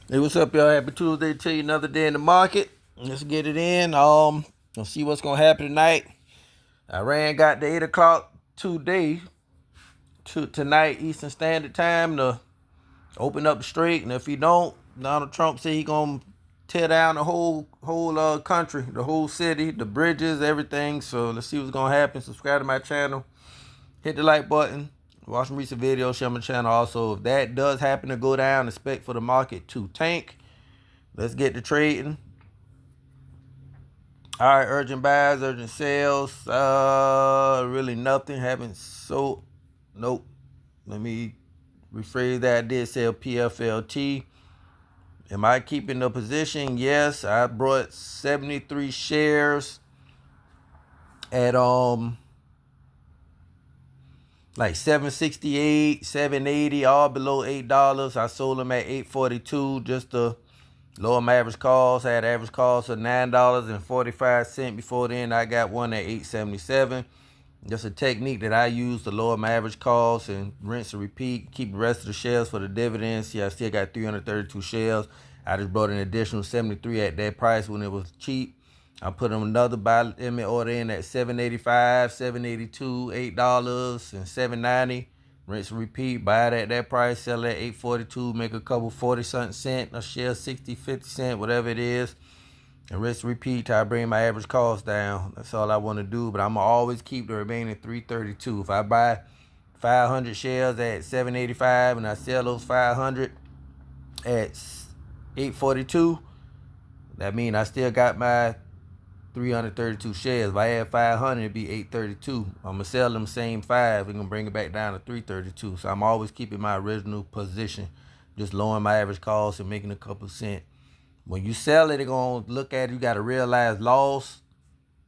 Hey, what's up, y'all? Happy Tuesday to you. Another day in the market. Let's get it in. Let's see what's gonna happen tonight. Iran got the 8 o'clock today to tonight Eastern Standard Time to open up the strait, and if he don't, Donald Trump said he gonna tear down the whole country, the whole city, the bridges, everything. So let's see what's gonna happen. Subscribe to my channel. Hit the like button. Watch some recent videos. Share my channel. Also, if that does happen to go down, expect for the market to tank. Let's get to trading. All right, urgent buys, urgent sales. Really nothing. Haven't sold. Nope. Let me rephrase that. I did sell PFLT. Am I keeping the position? Yes. I brought 73 shares at like 768, 780, all below $8. I sold them at 842 just to lower my average cost. I had average cost of $9.45. Before then, I got one at 877. Just a technique that I use to lower my average cost and rinse and repeat. Keep the rest of the shares for the dividends. See, I still got 332 shares. I just brought an additional 73 at that price when it was cheap. I put another buy limit order in at 785, 782, $8, and 790. Rinse and repeat. Buy it at that price. Sell it at 842. Make a couple 40-something cent. A share 60, 50 cent, whatever it is. And rinse and repeat till I bring my average cost down. That's all I want to do. But I'm going to always keep the remaining 332. If I buy 500 shares at 785 and I sell those 500 at 842, that means I still got my 332 shares. If I add 500, it'd be 832. I'm going to sell them same five. We're going to bring it back down to 332. So I'm always keeping my original position, just lowering my average cost and making a couple cents. When you sell it, they're going to look at it. You got to realize loss.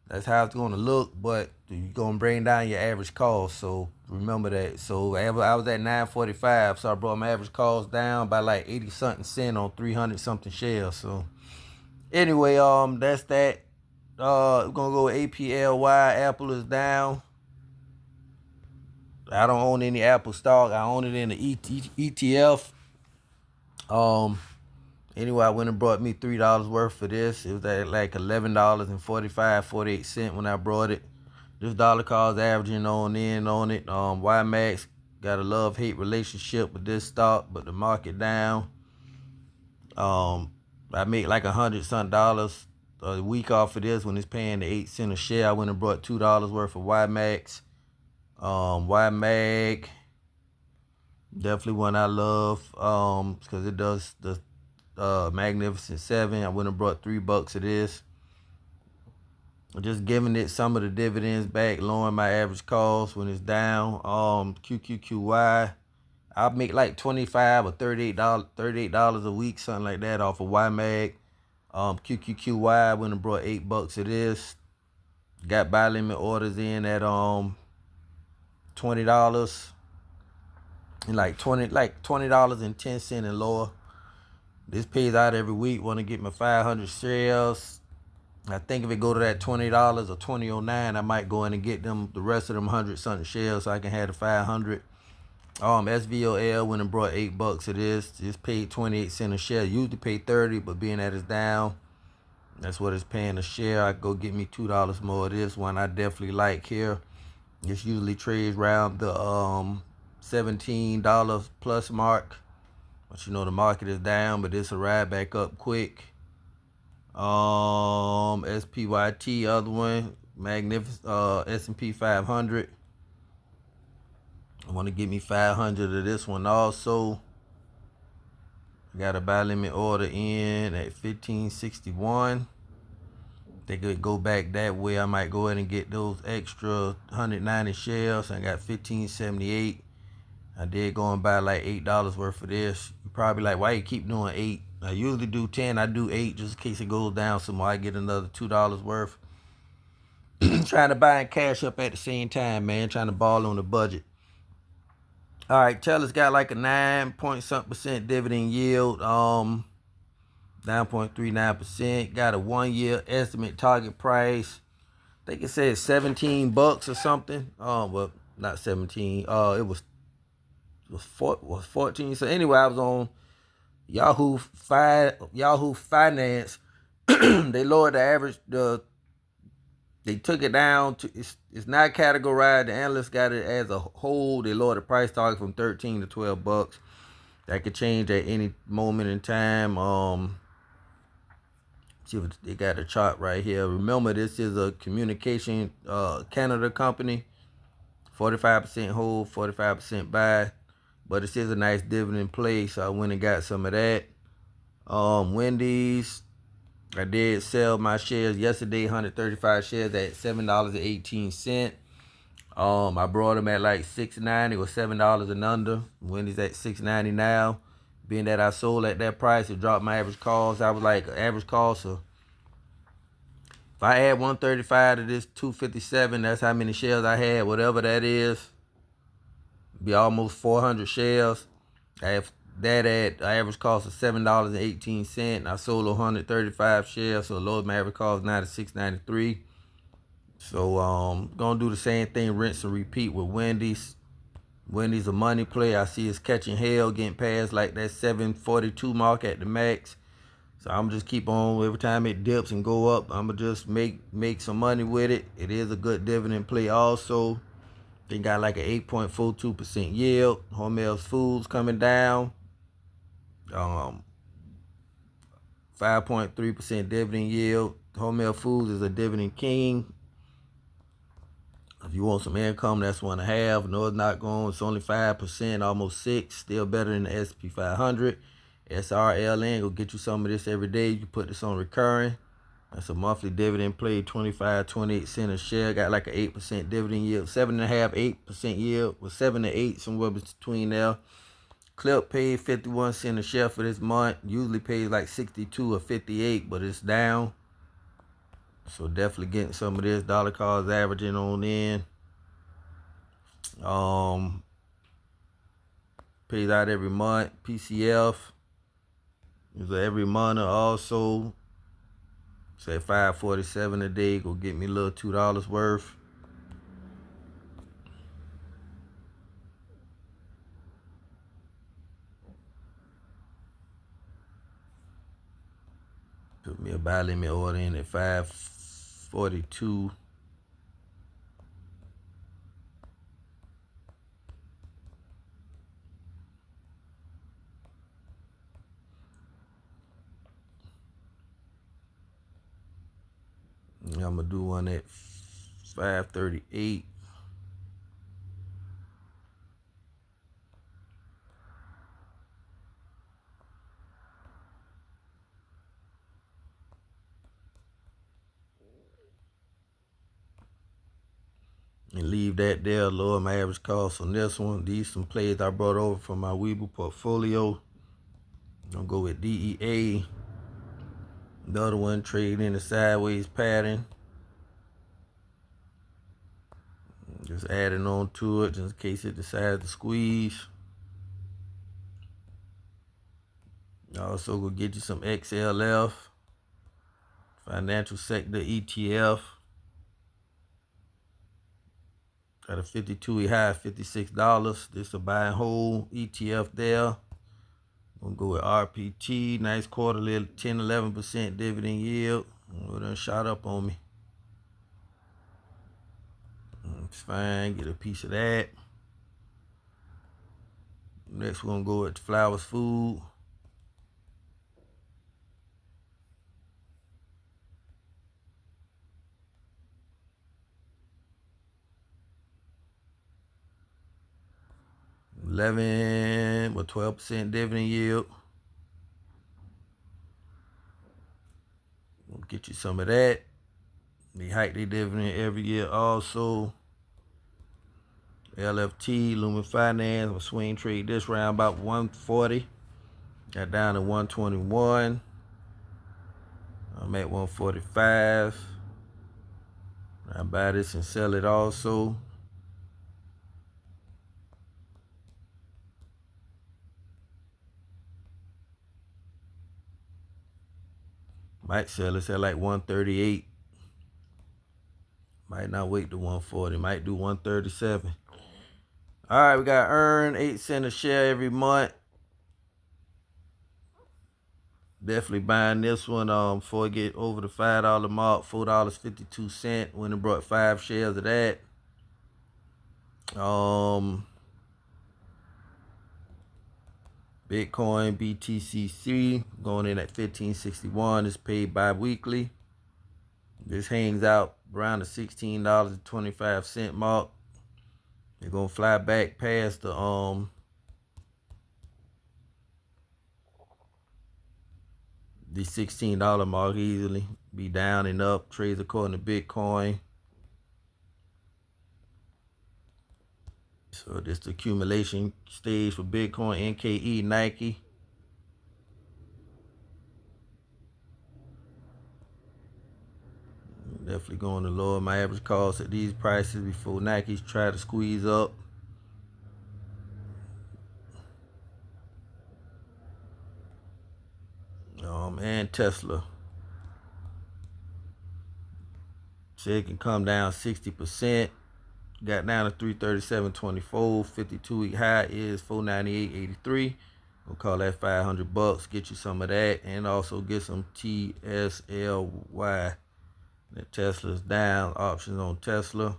That's how it's going to look, but you're going to bring down your average cost. So remember that. So I was at 945, so I brought my average cost down by like 80 something cent on 300 something shares. So anyway, that's that. We're going to go with APLY. Apple is down. I don't own any Apple stock. I own it in the ETF. Anyway, I went and brought me $3 worth for this. It was at like $11.45, 48 cents when I brought it. This dollar cost averaging on it. YMAX got a love-hate relationship with this stock, but the market down. I make like $100 something a week off of this when it's paying the 8 cents a share. I went and brought $2 worth of YMAX. YMAG, definitely one I love because it does the Magnificent Seven. I went and brought $3 of this. Just giving it some of the dividends back, lowering my average cost when it's down. QQQY, I'll make like $25 or $38 a week, something like that, off of YMAG. QQQY, went and brought $8 of this. Got buy limit orders in at $20 and like $20.10 and lower. This pays out every week. Want to get my 500 shares. I think if it go to that $20 or $20.09, I might go in and get them the rest of them 100 something shares so I can have the 500. SVOL went and brought $8 of this. Just paid 28 cents a share. Usually pay 30, but being that it's down, that's what it's paying a share. I go get me $2 more of this one. I definitely like here. This usually trades around the $17 plus mark. But you know the market is down, but this will ride back up quick. SPYT, other one, Magnificent, S&P 500. I want to get me 500 of this one also. I got a buy limit order in at 1561. They could go back that way. I might go ahead and get those extra 190 shares. I got 1578. I did go and buy like $8 worth of this. You're probably like, why you keep doing 8? I usually do 10. I do 8 just in case it goes down some more. I get another $2 worth. Trying to buy and cash up at the same time, man. Trying to ball on the budget. All right, Telus got like a 9 point something percent dividend yield. 9.39%. Got a 1 year estimate target price. I think it said $17 or something. Well, not 17. It was 14. So anyway, I was on Yahoo Finance, they lowered the average. They took it down to it's not categorized. The analysts got it as a whole. They lowered the price target from 13 to $12. That could change at any moment in time. See what they got a chart right here. Remember, this is a communication Canada company. 45% hold, 45% buy. But it is a nice dividend play, so I went and got some of that. Wendy's, I did sell my shares yesterday, 135 shares at $7.18. I brought them at like $6.90 or $7 and under. Wendy's at $6.90 now. Being that I sold at that price, it dropped my average cost. I was like, average cost. So if I add 135 to this 257, that's how many shares I had. Whatever that is, be almost 400 shares. I have that at average cost of $7.18. I sold 135 shares, so the lowest my average cost now is $6.93. So gonna do the same thing, rinse and repeat with Wendy's. Wendy's a money play. I see it's catching hell, getting past like that 742 mark at the max. So I'm just keep on every time it dips and go up. I'm gonna just make some money with it. It is a good dividend play also. They got like an 8.42% yield. Hormel's Foods coming down. 5.3% dividend yield. Hormel Foods is a dividend king. If you want some income, that's 1.5. No, it's not going. It's only 5%, almost 6. Still better than the S&P 500. SRLN, go get you some of this every day. You put this on recurring. That's a monthly dividend play, 28 cents a share. Got like an 8% dividend yield, 7.5%, 8% yield, with 7 to 8 somewhere between there. Clip paid 51 cents a share for this month. Usually pays like 62 or 58, but it's down. So definitely getting some of this. Dollar cost averaging on in. Pays out every month. PCF is every month also. Say $5.47 a day. Go get me a little $2 worth. Put me a buy limit order in at $5.42. I'm gonna do one at $5.38. And leave that there, lower my average cost on this one. These some plays I brought over from my Webull portfolio. I'm gonna go with DEA. The other one trading in the sideways pattern. Just adding on to it just in case it decides to squeeze. Also gonna get you some XLF. Financial sector ETF. Got a 52 high, $56. This a buy and hold ETF there. Gonna go with RPT. Nice quarterly 10-11% dividend yield. It done shot up on me. It's fine. Get a piece of that. Next we're gonna go with Flowers Food. With 12% dividend yield. We'll get you some of that. They hike their dividend every year also. LFT, Lumen Finance, I'm swing trade this round about 140. Got down to 121. I'm at 145. I buy this and sell it also. Might sell this at like 138. Might not wait to 140. Might do 137. All right, we got earn 8 cents a share every month. Definitely buying this one before it get over the $5 mark, $4.52 when it brought 5 shares of that. Bitcoin BTC3 going in at 1561. It's paid bi-weekly. This hangs out around the $16.25 mark. They're gonna fly back past the $16 mark easily. Be down and up. Trades according to Bitcoin. So this the accumulation stage for Bitcoin. NKE, Nike. Definitely going to lower my average cost at these prices before Nike's try to squeeze up. And Tesla. So it can come down 60%. Got down to 337.24. 52-week high is 498.83. We'll call that $500. Get you some of that, and also get some TSLY. That Tesla's down. Options on Tesla.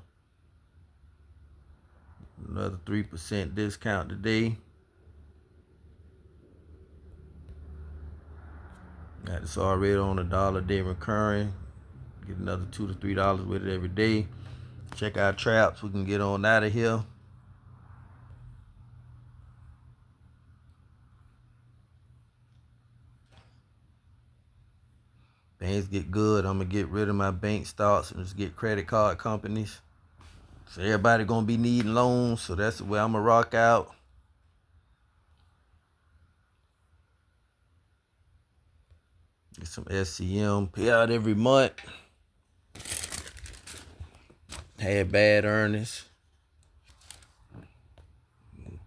Another 3% discount today. Got this already on $1 a day recurring. Get another $2 to $3 with it every day. Check out traps. We can get on out of here. Things get good, I'm gonna get rid of my bank stocks and just get credit card companies. So everybody gonna be needing loans, so that's the way I'm gonna rock out. Get some SCM, pay out every month. Had bad earnings.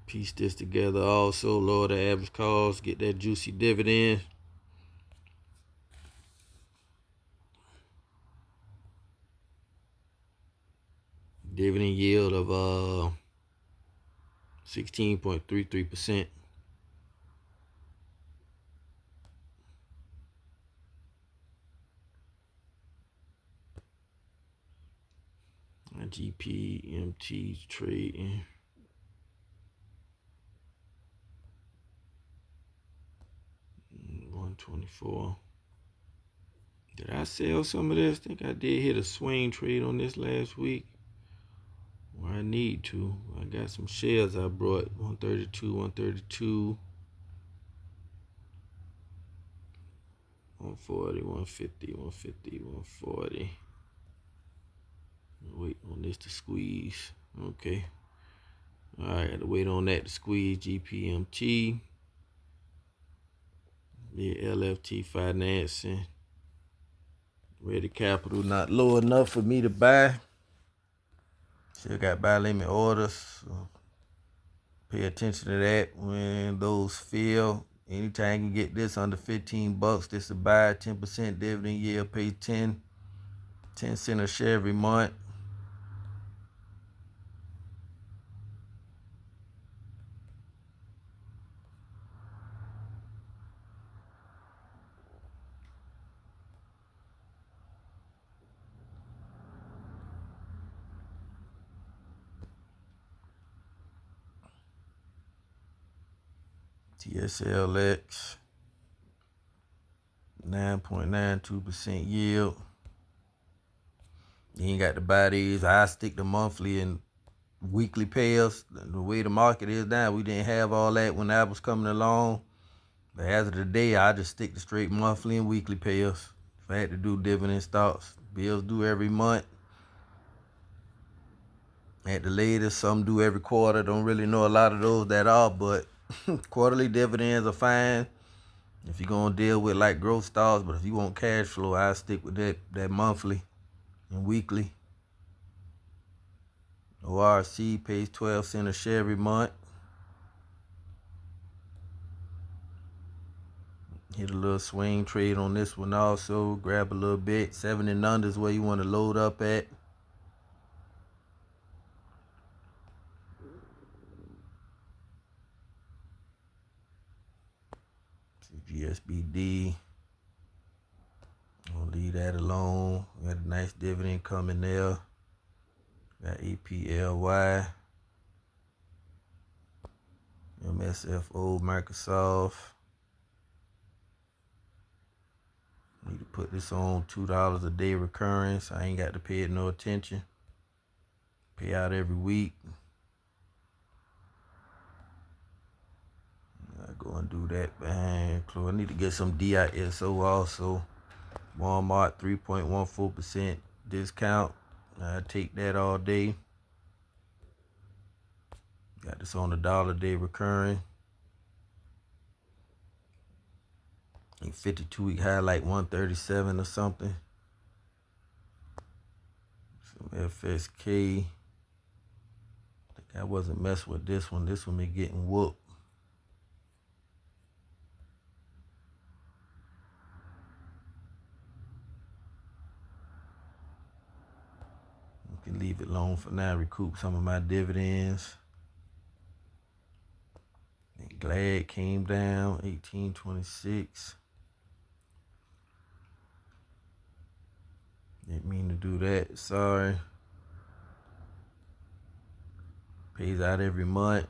Piece this together also, lower the average cost, get that juicy dividend. Dividend yield of 16.33%. GPMT trading. $124. Did I sell some of this? I think I did hit a swing trade on this last week. Where I need to. I got some shares I brought. 132, 132. 140, 150, 150, 140. Wait on this to squeeze. Okay. Alright, got to wait on that to squeeze. GPMT. The LFT financing. Ready capital not low enough for me to buy. Still got buy limit orders. So pay attention to that when those fill. Anytime you can get this under $15, this to buy. 10% dividend yield, pay 10 cents a share every month. TSLX, 9.92% yield. You ain't got to buy these. I stick to monthly and weekly payers. The way the market is now, we didn't have all that when that was coming along. But as of today, I just stick to straight monthly and weekly payers. If I had to do dividend stocks, bills due every month. At the latest, some do every quarter. Don't really know a lot of those that are, but quarterly dividends are fine if you're gonna deal with like growth stocks. But if you want cash flow, I stick with that monthly and weekly. ORC pays 12 cents a share every month. Hit a little swing trade on this one also. Grab a little bit. 7 and under is where you want to load up at. GSBD. Gonna leave that alone. Got a nice dividend coming there. Got APLY, MSFO, Microsoft. Need to put this on $2 a day recurring, so I ain't got to pay it no attention. Pay out every week. I go and do that behind close. I need to get some DISO also. Walmart 3.14% discount. I take that all day. Got this on $1 a day recurring. 52-week high, like 137 or something. Some FSK. I wasn't messing with this one. This one been getting whooped. You can leave it alone for now. Recoup some of my dividends. And Glad came down 18.26. Didn't mean to do that. Sorry. Pays out every month.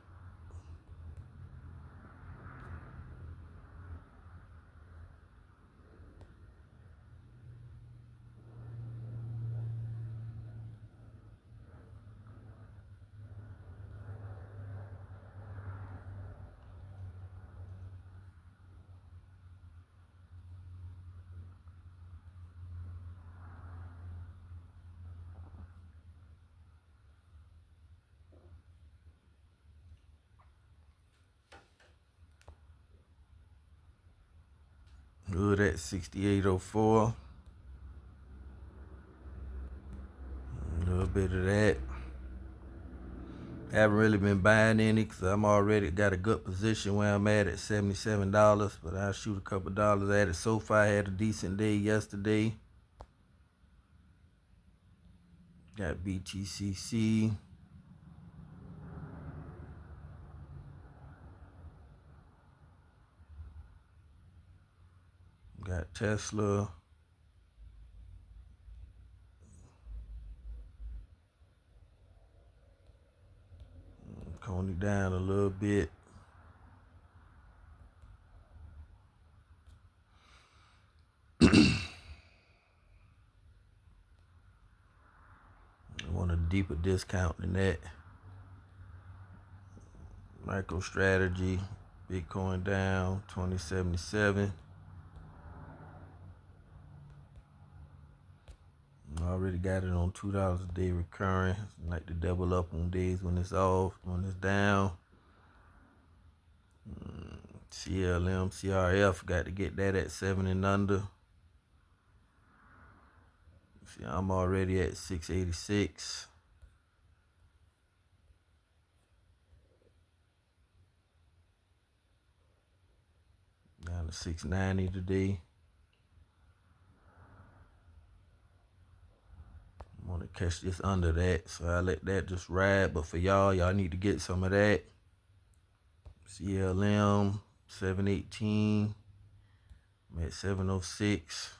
Good at 68.04. A little bit of that. Haven't really been buying any because I'm already got a good position where I'm at $77, but I'll shoot a couple dollars at it. SoFi had a decent day yesterday. Got BTCC. Got Tesla. Coney down a little bit. I want a deeper discount than that. MicroStrategy, Bitcoin down 2077. I already got it on $2 a day recurring. I like to double up on days when it's off, when it's down. CLM, CRF, got to get that at 7 and under. See, I'm already at 686. Down to 690 today. I want to catch this under that, so I let that just ride. But for y'all need to get some of that. CLM 718. I'm at 706.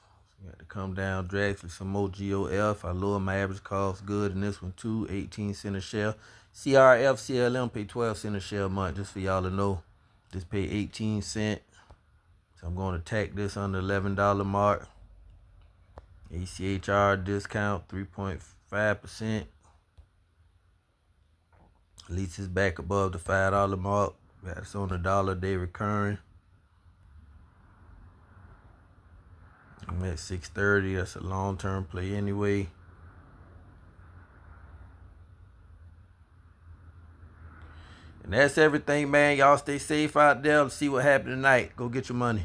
Got to come down drastically. Some more GOF. I lowered my average cost good in this one too. 18 cents a share. CRF, CLM pay 12 cents a share a month. Just for y'all to know. Just pay 18 cents. So I'm going to tack this on the $11 mark. ACHR discount 3.5%. At least it's back above the $5 mark. That's on $1 a day recurring. I'm at 630. That's a long-term play anyway. And that's everything, man. Y'all stay safe out there. Let's see what happened tonight. Go get your money.